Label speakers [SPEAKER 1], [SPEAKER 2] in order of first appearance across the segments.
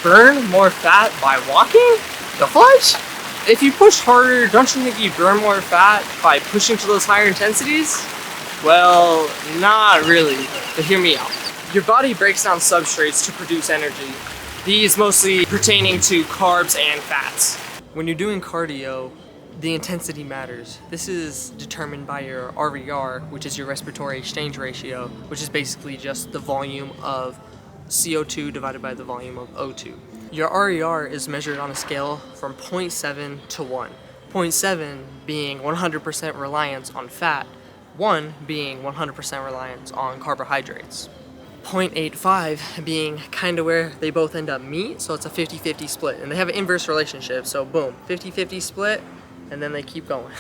[SPEAKER 1] Burn more fat by walking? The fudge? If you push harder, don't you think you burn more fat by pushing to those higher intensities? Well, not really, but hear me out. Your body breaks down substrates to produce energy, these mostly pertaining to carbs and fats. When you're doing cardio, the intensity matters. This is determined by your RER, which is your respiratory exchange ratio, which is basically just the volume of CO2 divided by the volume of O2. Your RER is measured on a scale from 0.7 to 1. 0.7 being 100% reliance on fat, 1 being 100% reliance on carbohydrates. 0.85 being kind of where they both end up meet, so it's a 50-50 split. And they have an inverse relationship, so boom, 50-50 split, and then they keep going.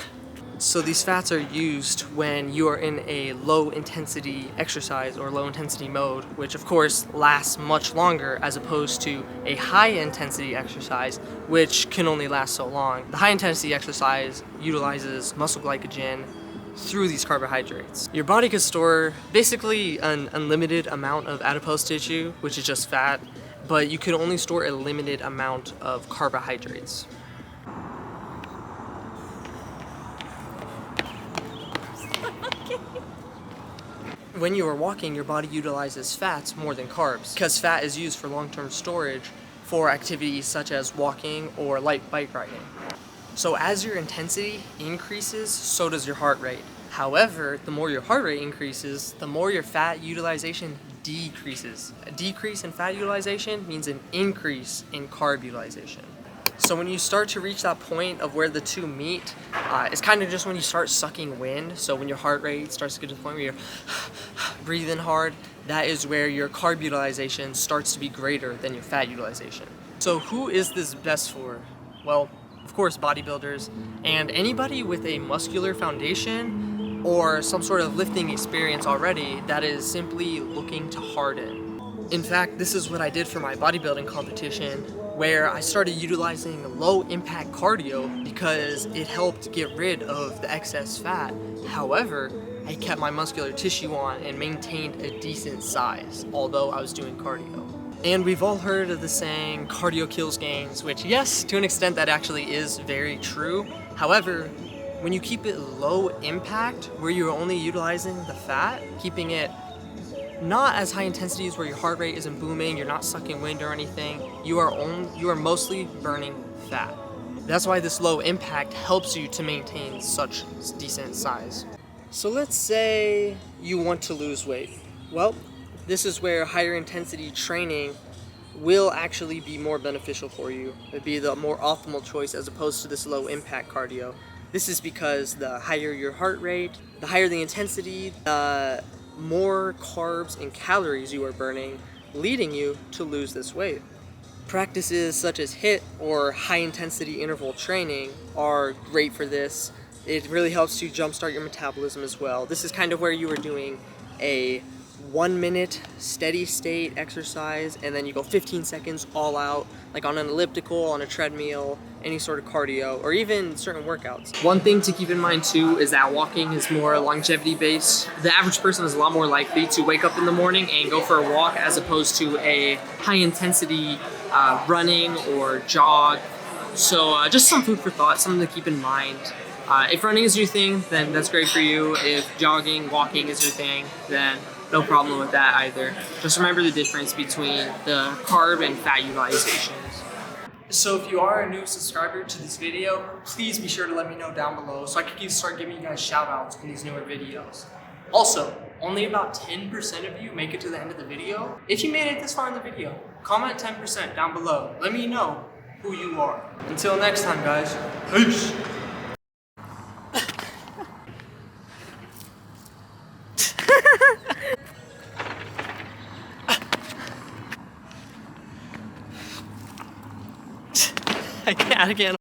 [SPEAKER 1] So these fats are used when you are in a low intensity exercise or low intensity mode, which of course lasts much longer as opposed to a high intensity exercise, which can only last so long. The high intensity exercise utilizes muscle glycogen through these carbohydrates. Your body could store basically an unlimited amount of adipose tissue, which is just fat, but you can only store a limited amount of carbohydrates. When you are walking, your body utilizes fats more than carbs because fat is used for long-term storage for activities such as walking or light bike riding. So as your intensity increases, so does your heart rate. However, the more your heart rate increases, the more your fat utilization decreases. A decrease in fat utilization means an increase in carb utilization. So when you start to reach that point of where the two meet, it's kind of just when you start sucking wind. So when your heart rate starts to get to the point where you're breathing hard, that is where your carb utilization starts to be greater than your fat utilization. So who is this best for? Well, of course, bodybuilders and anybody with a muscular foundation or some sort of lifting experience already that is simply looking to harden. In fact, this is what I did for my bodybuilding competition, where I started utilizing low impact cardio because it helped get rid of the excess fat. However, I kept my muscular tissue on and maintained a decent size, although I was doing cardio. And we've all heard of the saying, cardio kills gains, which yes, to an extent that actually is very true. However, when you keep it low impact, where you're only utilizing the fat, keeping it not as high intensities where your heart rate isn't booming, you're not sucking wind or anything, you are mostly burning fat. That's why this low impact helps you to maintain such decent size. So let's say you want to lose weight. Well, this is where higher intensity training will actually be more beneficial for you. It'd be the more optimal choice as opposed to this low impact cardio. This is because the higher your heart rate, the higher the intensity, the more carbs and calories you are burning, leading you to lose this weight. Practices such as HIIT or high intensity interval training are great for this. It really helps to jumpstart your metabolism as well. This is kind of where you are doing a 1 minute steady state exercise and then you go 15 seconds all out, like on an elliptical, on a treadmill, any sort of cardio, or even certain workouts. One thing to keep in mind too is that walking is more longevity based. The average person is a lot more likely to wake up in the morning and go for a walk as opposed to a high intensity running or jog. So just some food for thought, something to keep in mind. If running is your thing, then that's great for you. If jogging, walking is your thing, then no problem with that either. Just remember the difference between the carb and fat utilizations. So if you are a new subscriber to this video, please be sure to let me know down below so I can start giving you guys shout outs in these newer videos. Also, only about 10% of you make it to the end of the video. If you made it this far in the video, comment 10% down below. Let me know who you are. Until next time, guys. Peace. I can't.